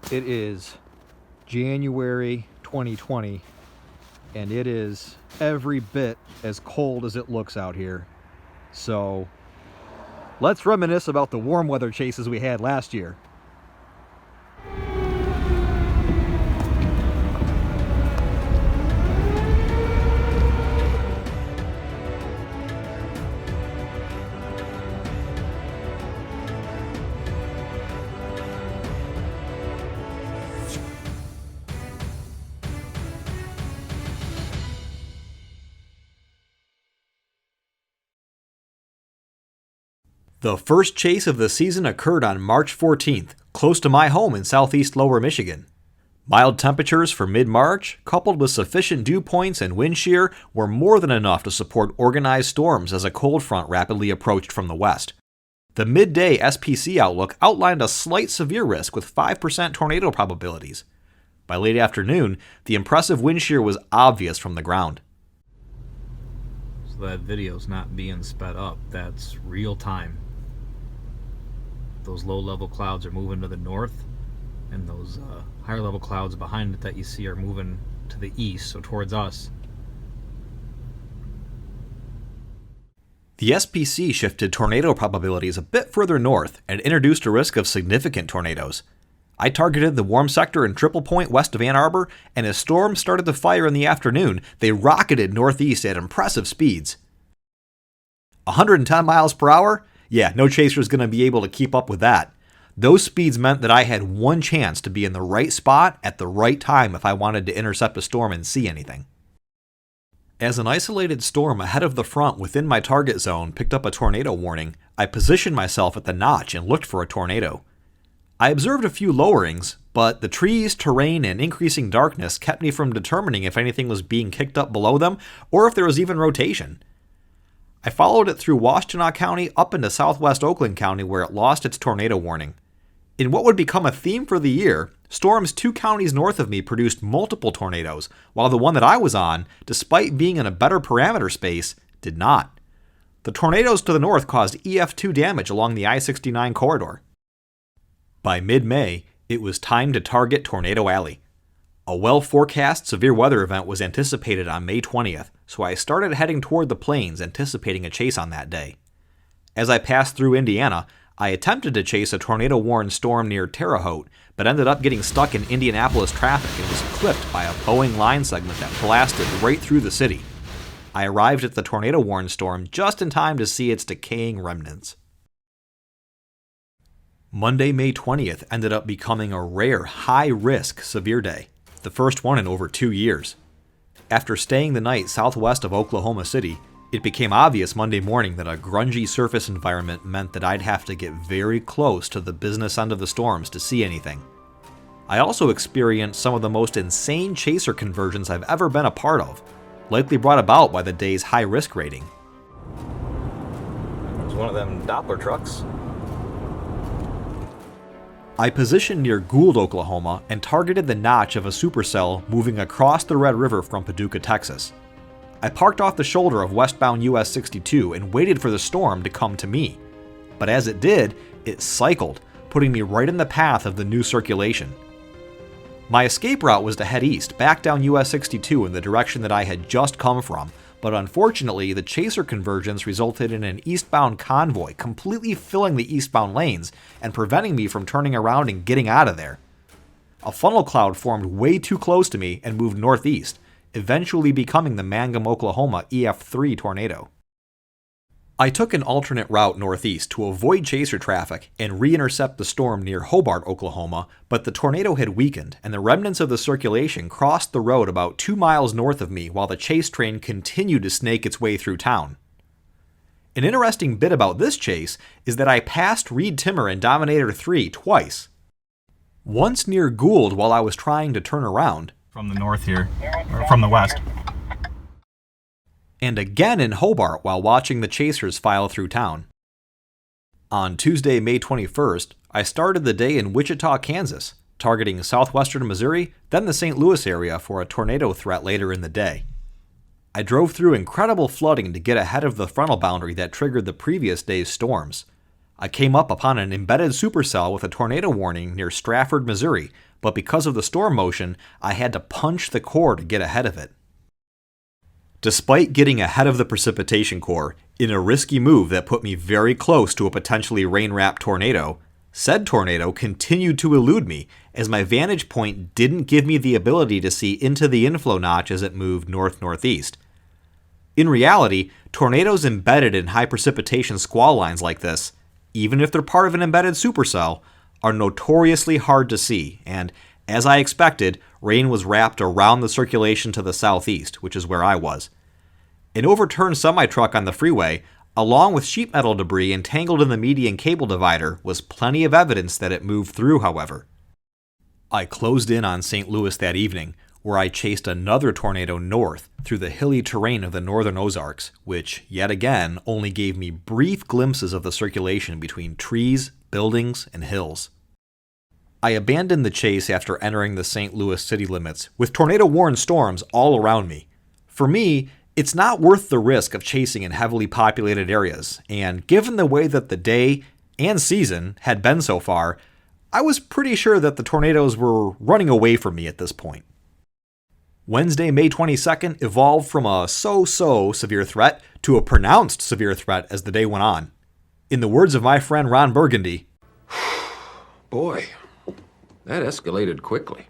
It is January 2020, and it is every bit as cold as it looks out here. So let's reminisce about the warm weather chases we had last year. The first chase of the season occurred on March 14th, close to my home in southeast Lower Michigan. Mild temperatures for mid-March, coupled with sufficient dew points and wind shear, were more than enough to support organized storms as a cold front rapidly approached from the west. The midday SPC outlook outlined a slight severe risk with 5% tornado probabilities. By late afternoon, the impressive wind shear was obvious from the ground. So that video's not being sped up, that's real time. Those low-level clouds are moving to the north, and those higher-level clouds behind it that you see are moving to the east, so towards us. The SPC shifted tornado probabilities a bit further north and introduced a risk of significant tornadoes. I targeted the warm sector in Triple Point west of Ann Arbor, and as storms started to fire in the afternoon, they rocketed northeast at impressive speeds. 110 miles per hour? Yeah, no chaser's going to be able to keep up with that. Those speeds meant that I had one chance to be in the right spot at the right time if I wanted to intercept a storm and see anything. As an isolated storm ahead of the front within my target zone picked up a tornado warning, I positioned myself at the notch and looked for a tornado. I observed a few lowerings, but the trees, terrain, and increasing darkness kept me from determining if anything was being kicked up below them or if there was even rotation. I followed it through Washtenaw County up into southwest Oakland County where it lost its tornado warning. In what would become a theme for the year, storms 2 counties north of me produced multiple tornadoes, while the one that I was on, despite being in a better parameter space, did not. The tornadoes to the north caused EF2 damage along the I-69 corridor. By mid-May, it was time to target Tornado Alley. A well-forecast severe weather event was anticipated on May 20th, so I started heading toward the plains anticipating a chase on that day. As I passed through Indiana, I attempted to chase a tornado-warned storm near Terre Haute, but ended up getting stuck in Indianapolis traffic and was clipped by a Boeing line segment that blasted right through the city. I arrived at the tornado-warned storm just in time to see its decaying remnants. Monday, May 20th ended up becoming a rare, high-risk severe day, the first one in over 2 years. After staying the night southwest of Oklahoma City, it became obvious Monday morning that a grungy surface environment meant that I'd have to get very close to the business end of the storms to see anything. I also experienced some of the most insane chaser conversions I've ever been a part of, likely brought about by the day's high-risk rating. It was one of them Doppler trucks. I positioned near Gould, Oklahoma, and targeted the notch of a supercell moving across the Red River from Paducah, Texas. I parked off the shoulder of westbound US 62 and waited for the storm to come to me. But as it did, it cycled, putting me right in the path of the new circulation. My escape route was to head east, back down US 62 in the direction that I had just come from, but unfortunately, the chaser convergence resulted in an eastbound convoy completely filling the eastbound lanes and preventing me from turning around and getting out of there. A funnel cloud formed way too close to me and moved northeast, eventually becoming the Mangum, Oklahoma EF3 tornado. I took an alternate route northeast to avoid chaser traffic and re-intercept the storm near Hobart, Oklahoma, but the tornado had weakened and the remnants of the circulation crossed the road about 2 miles north of me while the chase train continued to snake its way through town. An interesting bit about this chase is that I passed Reed Timmer and Dominator 3 twice. Once near Gould while I was trying to turn around, From the north here, or from the west. And again in Hobart while watching the chasers file through town. On Tuesday, May 21st, I started the day in Wichita, Kansas, targeting southwestern Missouri, then the St. Louis area for a tornado threat later in the day. I drove through incredible flooding to get ahead of the frontal boundary that triggered the previous day's storms. I came up upon an embedded supercell with a tornado warning near Strafford, Missouri, but because of the storm motion, I had to punch the core to get ahead of it. Despite getting ahead of the precipitation core, in a risky move that put me very close to a potentially rain-wrapped tornado, said tornado continued to elude me as my vantage point didn't give me the ability to see into the inflow notch as it moved north-northeast. In reality, tornadoes embedded in high precipitation squall lines like this, even if they're part of an embedded supercell, are notoriously hard to see, and, as I expected, rain was wrapped around the circulation to the southeast, which is where I was. An overturned semi-truck on the freeway, along with sheet metal debris entangled in the median cable divider, was plenty of evidence that it moved through, however. I closed in on St. Louis that evening, where I chased another tornado north through the hilly terrain of the northern Ozarks, which, yet again, only gave me brief glimpses of the circulation between trees, buildings, and hills. I abandoned the chase after entering the St. Louis city limits, with tornado-warned storms all around me. For me, it's not worth the risk of chasing in heavily populated areas, and given the way that the day and season had been so far, I was pretty sure that the tornadoes were running away from me at this point. Wednesday, May 22nd evolved from a so-so severe threat to a pronounced severe threat as the day went on. In the words of my friend Ron Burgundy, Boy, that escalated quickly.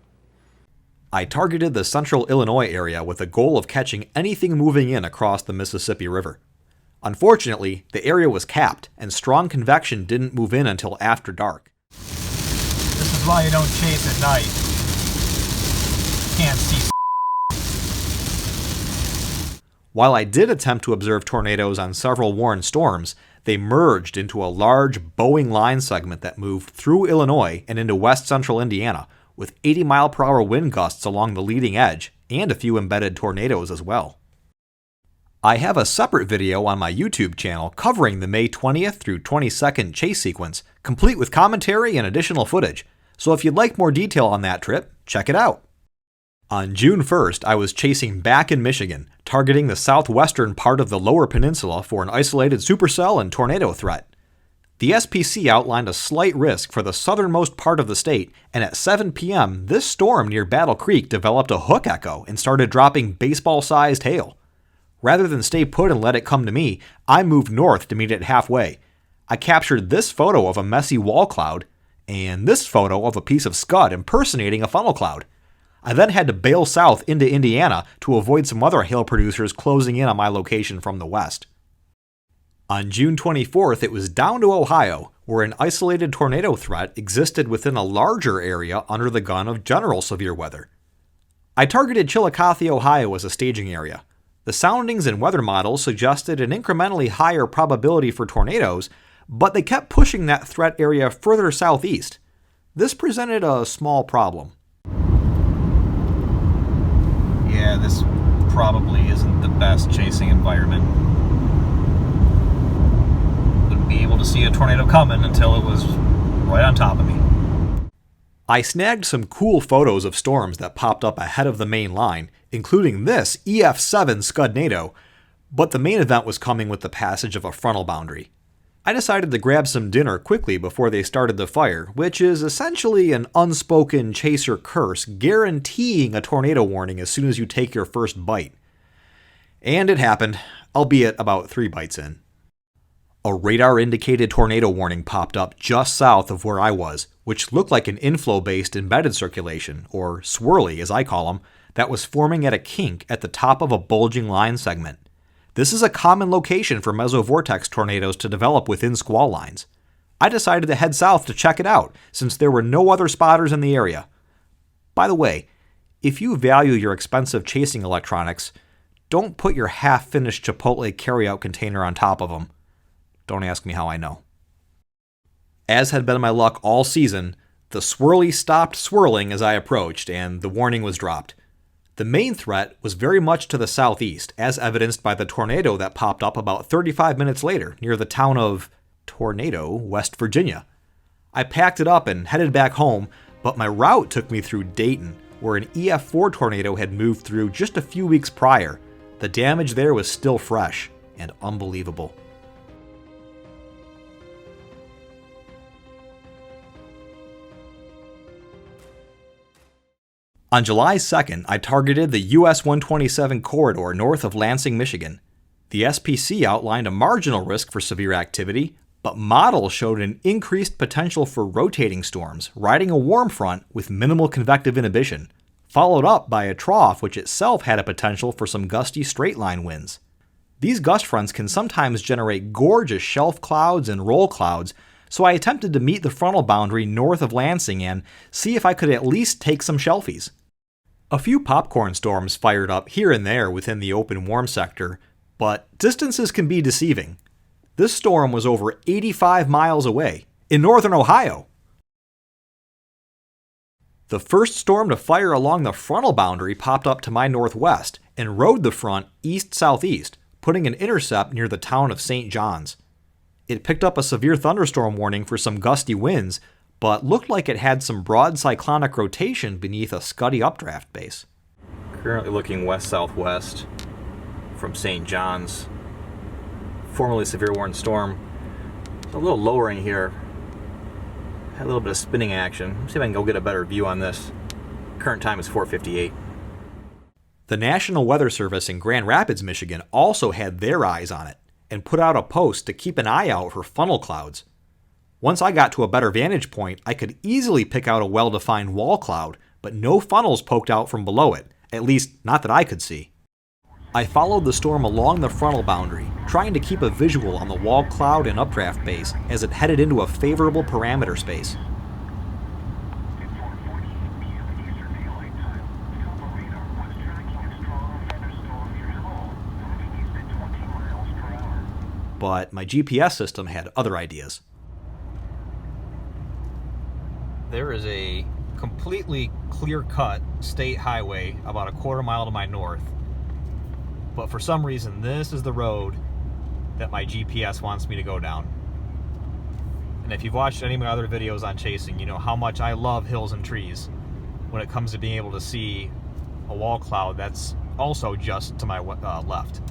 I targeted the central Illinois area with the goal of catching anything moving in across the Mississippi River. Unfortunately, the area was capped, and strong convection didn't move in until after dark. This is why you don't chase at night. Can't see. While I did attempt to observe tornadoes on several warned storms, they merged into a large bowing line segment that moved through Illinois and into west central Indiana, with 80-mile-per-hour wind gusts along the leading edge, and a few embedded tornadoes as well. I have a separate video on my YouTube channel covering the May 20th through 22nd chase sequence, complete with commentary and additional footage, so if you'd like more detail on that trip, check it out. On June 1st, I was chasing back in Michigan, targeting the southwestern part of the lower peninsula for an isolated supercell and tornado threat. The SPC outlined a slight risk for the southernmost part of the state, and at 7 p.m., this storm near Battle Creek developed a hook echo and started dropping baseball-sized hail. Rather than stay put and let it come to me, I moved north to meet it halfway. I captured this photo of a messy wall cloud, and this photo of a piece of scud impersonating a funnel cloud. I then had to bail south into Indiana to avoid some other hail producers closing in on my location from the west. On June 24th, it was down to Ohio, where an isolated tornado threat existed within a larger area under the gun of general severe weather. I targeted Chillicothe, Ohio as a staging area. The soundings and weather models suggested an incrementally higher probability for tornadoes, but they kept pushing that threat area further southeast. This presented a small problem. Yeah, this probably isn't the best chasing environment. Wouldn't be able to see a tornado coming until it was right on top of me. I snagged some cool photos of storms that popped up ahead of the main line, including this EF7 Scudnado, but the main event was coming with the passage of a frontal boundary. I decided to grab some dinner quickly before they started the fire, which is essentially an unspoken chaser curse guaranteeing a tornado warning as soon as you take your first bite. And it happened, albeit about 3 bites in. A radar-indicated tornado warning popped up just south of where I was, which looked like an inflow-based embedded circulation, or swirly as I call them, that was forming at a kink at the top of a bulging line segment. This is a common location for mesovortex tornadoes to develop within squall lines. I decided to head south to check it out, since there were no other spotters in the area. By the way, if you value your expensive chasing electronics, don't put your half-finished Chipotle carryout container on top of them. Don't ask me how I know. As had been my luck all season, the swirly stopped swirling as I approached, and the warning was dropped. The main threat was very much to the southeast, as evidenced by the tornado that popped up about 35 minutes later near the town of Tornado, West Virginia. I packed it up and headed back home, but my route took me through Dayton, where an EF4 tornado had moved through just a few weeks prior. The damage there was still fresh and unbelievable. On July 2nd, I targeted the US 127 corridor north of Lansing, Michigan. The SPC outlined a marginal risk for severe activity, but models showed an increased potential for rotating storms, riding a warm front with minimal convective inhibition, followed up by a trough which itself had a potential for some gusty straight-line winds. These gust fronts can sometimes generate gorgeous shelf clouds and roll clouds, so I attempted to meet the frontal boundary north of Lansing and see if I could at least take some shelfies. A few popcorn storms fired up here and there within the open warm sector, but distances can be deceiving. This storm was over 85 miles away, in northern Ohio. The first storm to fire along the frontal boundary popped up to my northwest and rode the front east-southeast, putting an intercept near the town of St. John's. It picked up a severe thunderstorm warning for some gusty winds, but looked like it had some broad cyclonic rotation beneath a scuddy updraft base. Currently looking west-southwest from St. John's. Formerly severe warning storm. It's a little lowering here. Had a little bit of spinning action. Let's see if I can go get a better view on this. Current time is 4:58. The National Weather Service in Grand Rapids, Michigan also had their eyes on it and put out a post to keep an eye out for funnel clouds. Once I got to a better vantage point, I could easily pick out a well-defined wall cloud, but no funnels poked out from below it, at least not that I could see. I followed the storm along the frontal boundary, trying to keep a visual on the wall cloud and updraft base as it headed into a favorable parameter space. But my GPS system had other ideas. There is a completely clear-cut state highway about a quarter mile to my north. But for some reason, this is the road that my GPS wants me to go down. And if you've watched any of my other videos on chasing, you know how much I love hills and trees when it comes to being able to see a wall cloud that's also just to my left.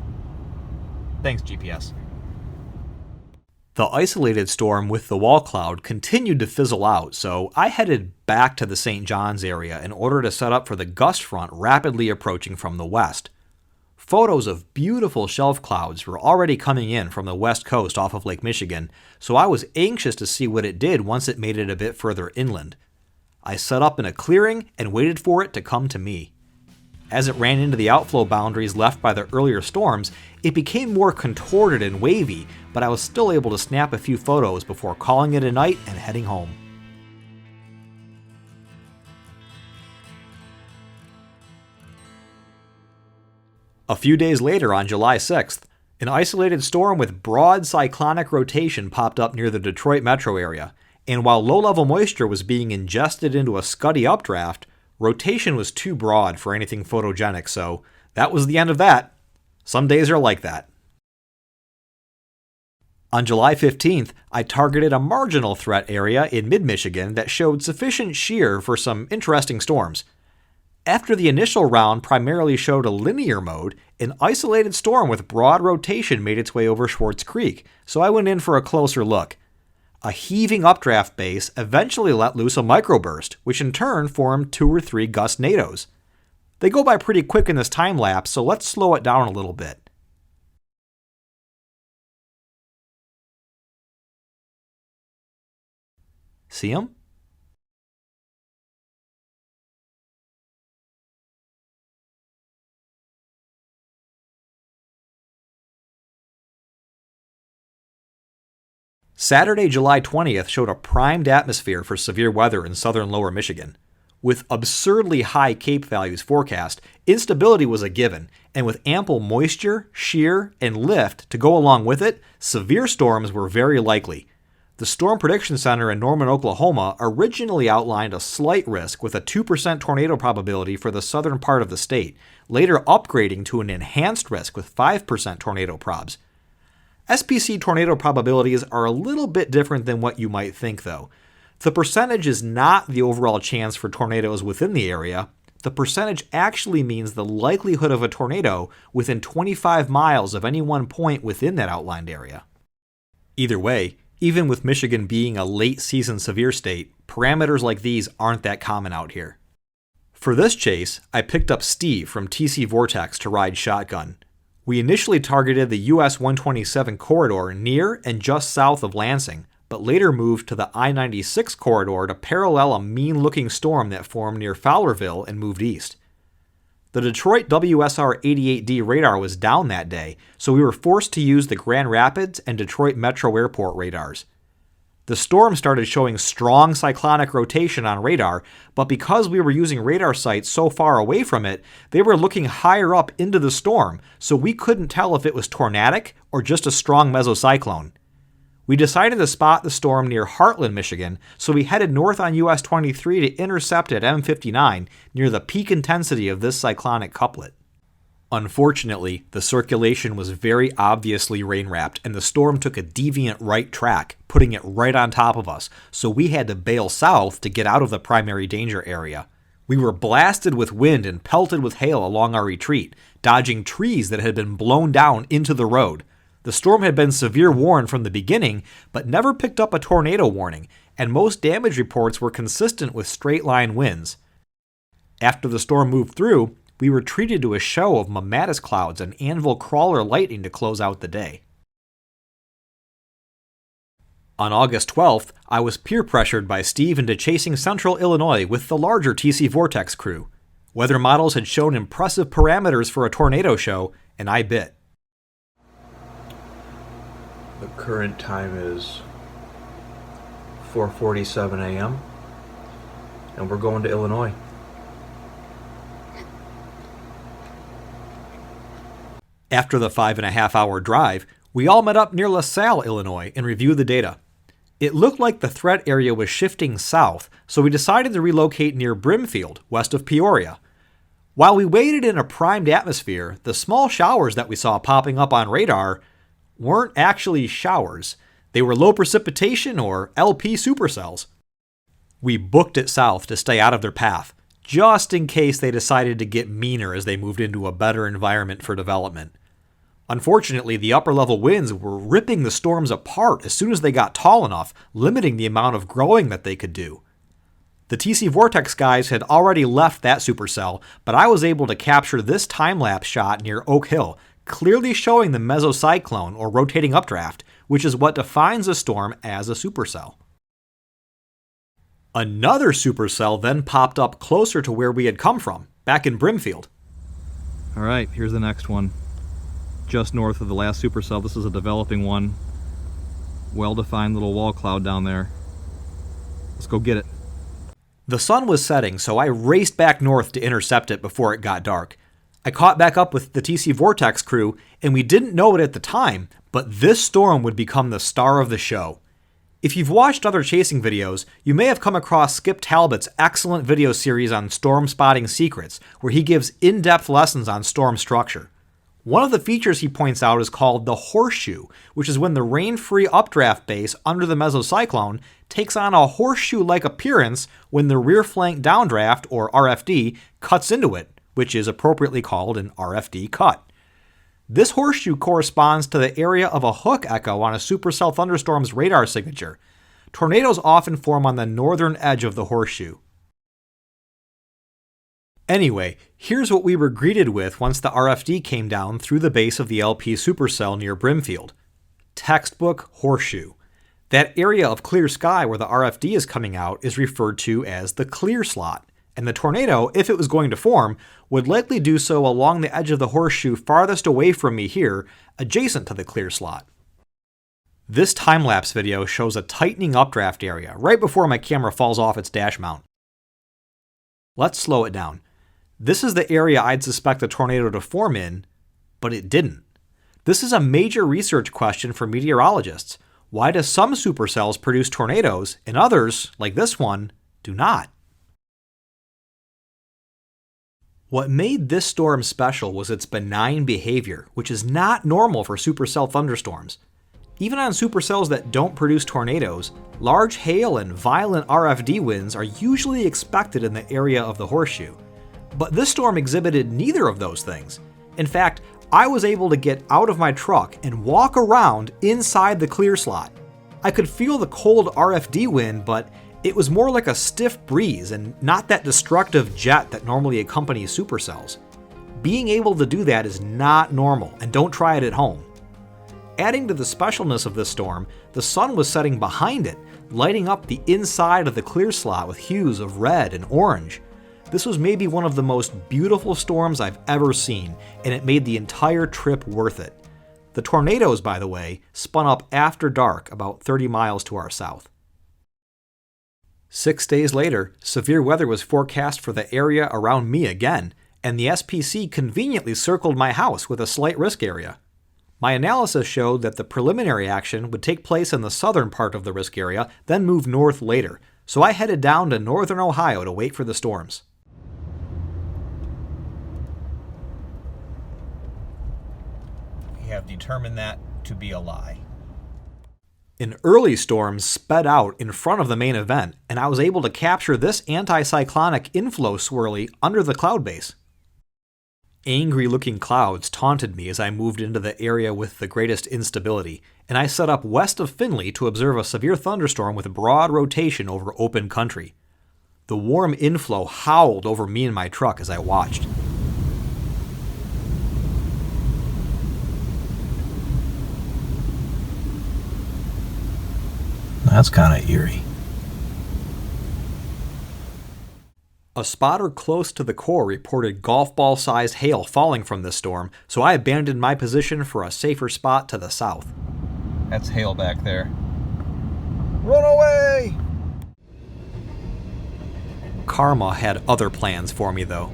Thanks, GPS. The isolated storm with the wall cloud continued to fizzle out, so I headed back to the St. John's area in order to set up for the gust front rapidly approaching from the west. Photos of beautiful shelf clouds were already coming in from the west coast off of Lake Michigan, so I was anxious to see what it did once it made it a bit further inland. I set up in a clearing and waited for it to come to me. As it ran into the outflow boundaries left by the earlier storms, it became more contorted and wavy, but I was still able to snap a few photos before calling it a night and heading home. A few days later, on July 6th, an isolated storm with broad cyclonic rotation popped up near the Detroit metro area, and while low-level moisture was being ingested into a scuddy updraft, rotation was too broad for anything photogenic, so that was the end of that. Some days are like that. On July 15th, I targeted a marginal threat area in mid-Michigan that showed sufficient shear for some interesting storms. After the initial round primarily showed a linear mode, an isolated storm with broad rotation made its way over Schwartz Creek, so I went in for a closer look. A heaving updraft base eventually let loose a microburst, which in turn formed 2 or 3 gust nados. They go by pretty quick in this time lapse, so let's slow it down a little bit. See them? Saturday, July 20th showed a primed atmosphere for severe weather in southern lower Michigan. With absurdly high CAPE values forecast, instability was a given, and with ample moisture, shear, and lift to go along with it, severe storms were very likely. The Storm Prediction Center in Norman, Oklahoma originally outlined a slight risk with a 2% tornado probability for the southern part of the state, later upgrading to an enhanced risk with 5% tornado probs. SPC tornado probabilities are a little bit different than what you might think, though. The percentage is not the overall chance for tornadoes within the area. The percentage actually means the likelihood of a tornado within 25 miles of any one point within that outlined area. Either way, even with Michigan being a late-season severe state, parameters like these aren't that common out here. For this chase, I picked up Steve from TC Vortex to ride shotgun. We initially targeted the US 127 corridor near and just south of Lansing, but later moved to the I-96 corridor to parallel a mean-looking storm that formed near Fowlerville and moved east. The Detroit WSR-88D radar was down that day, so we were forced to use the Grand Rapids and Detroit Metro Airport radars. The storm started showing strong cyclonic rotation on radar, but because we were using radar sites so far away from it, they were looking higher up into the storm, so we couldn't tell if it was tornadic or just a strong mesocyclone. We decided to spot the storm near Heartland, Michigan, so we headed north on US 23 to intercept at M59 near the peak intensity of this cyclonic couplet. Unfortunately, the circulation was very obviously rain-wrapped, and the storm took a deviant right track, putting it right on top of us, so we had to bail south to get out of the primary danger area. We were blasted with wind and pelted with hail along our retreat, dodging trees that had been blown down into the road. The storm had been severe warned from the beginning, but never picked up a tornado warning, and most damage reports were consistent with straight-line winds. After the storm moved through, we were treated to a show of mammatus clouds and anvil crawler lightning to close out the day. On August 12th, I was peer pressured by Steve into chasing Central Illinois with the larger TC Vortex crew. Weather models had shown impressive parameters for a tornado show, and I bit. The current time is 4:47 a.m. and we're going to Illinois. After the 5.5-hour drive, we all met up near LaSalle, Illinois, and reviewed the data. It looked like the threat area was shifting south, so we decided to relocate near Brimfield, west of Peoria. While we waited in a primed atmosphere, the small showers that we saw popping up on radar weren't actually showers. They were low precipitation or LP supercells. We booked it south to stay out of their path, just in case they decided to get meaner as they moved into a better environment for development. Unfortunately, the upper-level winds were ripping the storms apart as soon as they got tall enough, limiting the amount of growing that they could do. The TC Vortex guys had already left that supercell, but I was able to capture this time-lapse shot near Oak Hill, clearly showing the mesocyclone or rotating updraft, which is what defines a storm as a supercell. Another supercell then popped up closer to where we had come from, back in Brimfield. All right, here's the next one. Just north of the last supercell. This is a developing one. Well-defined little wall cloud down there. Let's go get it. The sun was setting, so I raced back north to intercept it before it got dark. I caught back up with the TC Vortex crew, and we didn't know it at the time, but this storm would become the star of the show. If you've watched other chasing videos, you may have come across Skip Talbot's excellent video series on storm spotting secrets, where he gives in-depth lessons on storm structure. One of the features he points out is called the horseshoe, which is when the rain-free updraft base under the mesocyclone takes on a horseshoe-like appearance when the rear flank downdraft, or RFD, cuts into it, which is appropriately called an RFD cut. This horseshoe corresponds to the area of a hook echo on a supercell thunderstorm's radar signature. Tornadoes often form on the northern edge of the horseshoe. Anyway, here's what we were greeted with once the RFD came down through the base of the LP supercell near Brimfield. Textbook horseshoe. That area of clear sky where the RFD is coming out is referred to as the clear slot, and the tornado, if it was going to form, would likely do so along the edge of the horseshoe farthest away from me here, adjacent to the clear slot. This time-lapse video shows a tightening updraft area right before my camera falls off its dash mount. Let's slow it down. This is the area I'd suspect a tornado to form in, but it didn't. This is a major research question for meteorologists. Why do some supercells produce tornadoes and others, like this one, do not? What made this storm special was its benign behavior, which is not normal for supercell thunderstorms. Even on supercells that don't produce tornadoes, large hail and violent RFD winds are usually expected in the area of the horseshoe. But this storm exhibited neither of those things. In fact, I was able to get out of my truck and walk around inside the clear slot. I could feel the cold RFD wind, but It was more like a stiff breeze and not that destructive jet that normally accompanies supercells. Being able to do that is not normal, and don't try it at home. Adding to the specialness of this storm, the sun was setting behind it, lighting up the inside of the clear slot with hues of red and orange. This was maybe one of the most beautiful storms I've ever seen, and it made the entire trip worth it. The tornadoes, by the way, spun up after dark about 30 miles to our south. 6 days later, severe weather was forecast for the area around me again, and the SPC conveniently circled my house with a slight risk area. My analysis showed that the preliminary action would take place in the southern part of the risk area, then move north later, so I headed down to northern Ohio to wait for the storms. We have determined that to be a lie. An early storm sped out in front of the main event, and I was able to capture this anticyclonic inflow swirly under the cloud base. Angry-looking clouds taunted me as I moved into the area with the greatest instability, and I set up west of Findlay to observe a severe thunderstorm with broad rotation over open country. The warm inflow howled over me and my truck as I watched. That's kind of eerie. A spotter close to the core reported golf ball-sized hail falling from this storm, so I abandoned my position for a safer spot to the south. That's hail back there. Run away! Karma had other plans for me, though.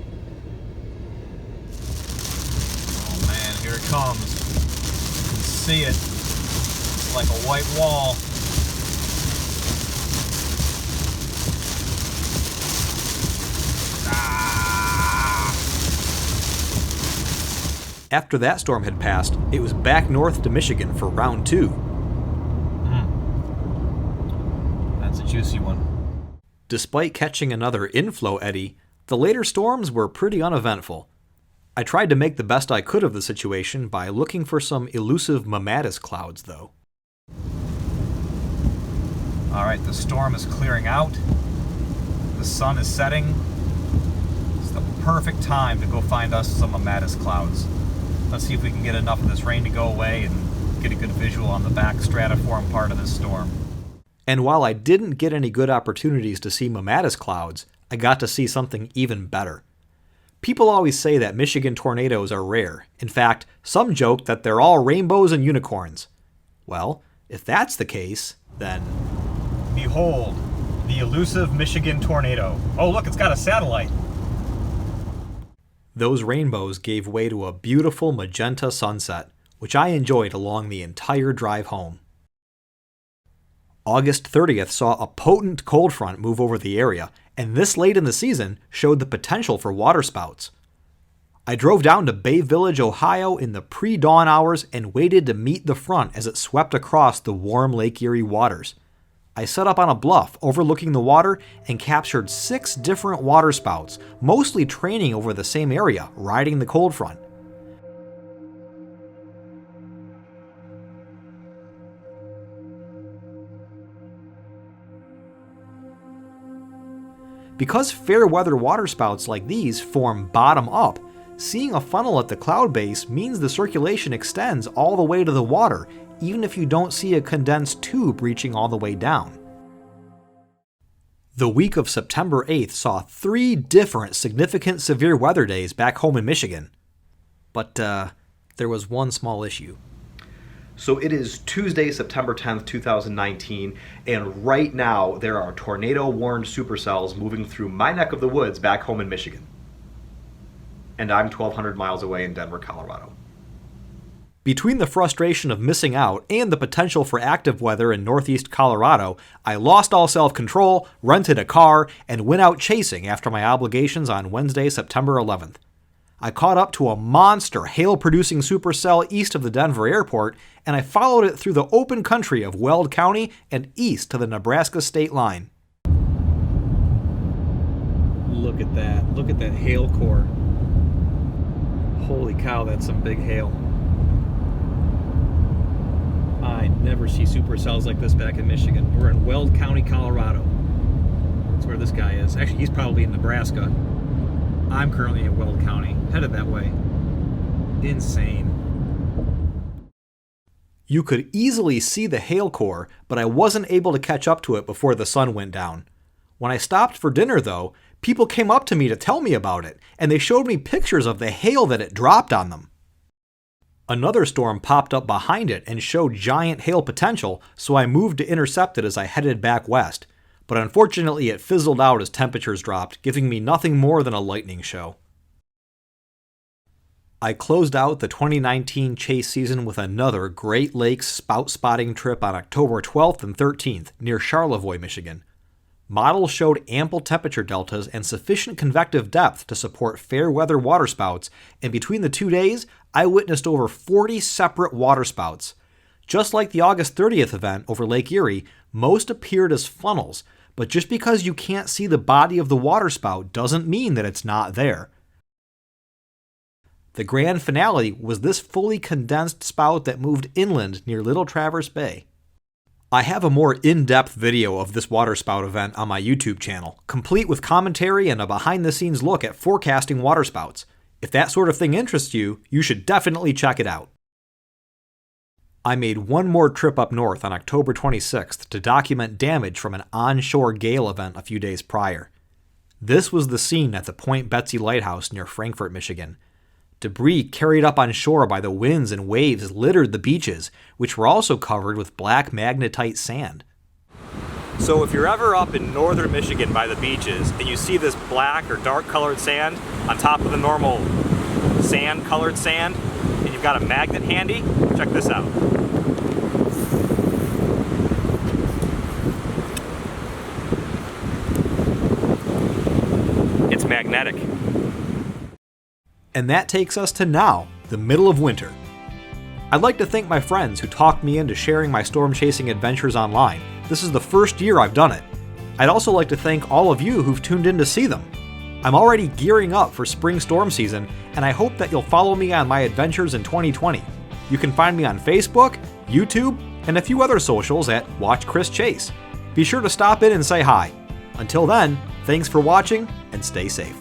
Oh man, here it comes. You can see it. It's like a white wall. After that storm had passed, it was back north to Michigan for round 2. That's a juicy one. Despite catching another inflow eddy, the later storms were pretty uneventful. I tried to make the best I could of the situation by looking for some elusive mammatus clouds, though. Alright, the storm is clearing out. The sun is setting. It's the perfect time to go find us some mammatus clouds. Let's see if we can get enough of this rain to go away and get a good visual on the back stratiform part of this storm. And while I didn't get any good opportunities to see mammatus clouds, I got to see something even better. People always say that Michigan tornadoes are rare. In fact, some joke that they're all rainbows and unicorns. Well, if that's the case, then... Behold, the elusive Michigan tornado. Oh look, it's got a satellite. Those rainbows gave way to a beautiful magenta sunset, which I enjoyed along the entire drive home. August 30th saw a potent cold front move over the area, and this late in the season showed the potential for waterspouts. I drove down to Bay Village, Ohio in the pre-dawn hours and waited to meet the front as it swept across the warm Lake Erie waters. I set up on a bluff overlooking the water and captured 6 different waterspouts, mostly training over the same area, riding the cold front. Because fair weather waterspouts like these form bottom up, seeing a funnel at the cloud base means the circulation extends all the way to the water, even if you don't see a condensed tube reaching all the way down. The week of September 8th saw 3 different significant severe weather days back home in Michigan. But there was one small issue. So it is Tuesday, September 10th, 2019, and right now there are tornado-warned supercells moving through my neck of the woods back home in Michigan. And I'm 1,200 miles away in Denver, Colorado. Between the frustration of missing out and the potential for active weather in northeast Colorado, I lost all self-control, rented a car, and went out chasing after my obligations on Wednesday, September 11th. I caught up to a monster hail-producing supercell east of the Denver airport, and I followed it through the open country of Weld County and east to the Nebraska state line. Look at that. Look at that hail core. Holy cow, that's some big hail. I never see supercells like this back in Michigan. We're in Weld County, Colorado. this guy is. Actually, he's probably in Nebraska. I'm currently in Weld County, headed that way. Insane. You could easily see the hail core, but I wasn't able to catch up to it before the sun went down. When I stopped for dinner, though, people came up to me to tell me about it, and they showed me pictures of the hail that it dropped on them. Another storm popped up behind it and showed giant hail potential, so I moved to intercept it as I headed back west, but unfortunately it fizzled out as temperatures dropped, giving me nothing more than a lightning show. I closed out the 2019 chase season with another Great Lakes spout spotting trip on October 12th and 13th near Charlevoix, Michigan. Models showed ample temperature deltas and sufficient convective depth to support fair weather waterspouts, and between the 2 days, I witnessed over 40 separate waterspouts. Just like the August 30th event over Lake Erie, most appeared as funnels, but just because you can't see the body of the waterspout doesn't mean that it's not there. The grand finale was this fully condensed spout that moved inland near Little Traverse Bay. I have a more in-depth video of this waterspout event on my YouTube channel, complete with commentary and a behind-the-scenes look at forecasting waterspouts. If that sort of thing interests you, you should definitely check it out. I made one more trip up north on October 26th to document damage from an onshore Gale event a few days prior. This was the scene at the Point Betsy Lighthouse near Frankfort, Michigan. Debris carried up on shore by the winds and waves littered the beaches, which were also covered with black magnetite sand. So if you're ever up in northern Michigan by the beaches and you see this black or dark colored sand on top of the normal sand colored sand, and you've got a magnet handy, check this out. It's magnetic. And that takes us to now, the middle of winter. I'd like to thank my friends who talked me into sharing my storm chasing adventures online. This is the first year I've done it. I'd also like to thank all of you who've tuned in to see them. I'm already gearing up for spring storm season, and I hope that you'll follow me on my adventures in 2020. You can find me on Facebook, YouTube, and a few other socials at Watch Chris Chase. Be sure to stop in and say hi. Until then, thanks for watching and stay safe.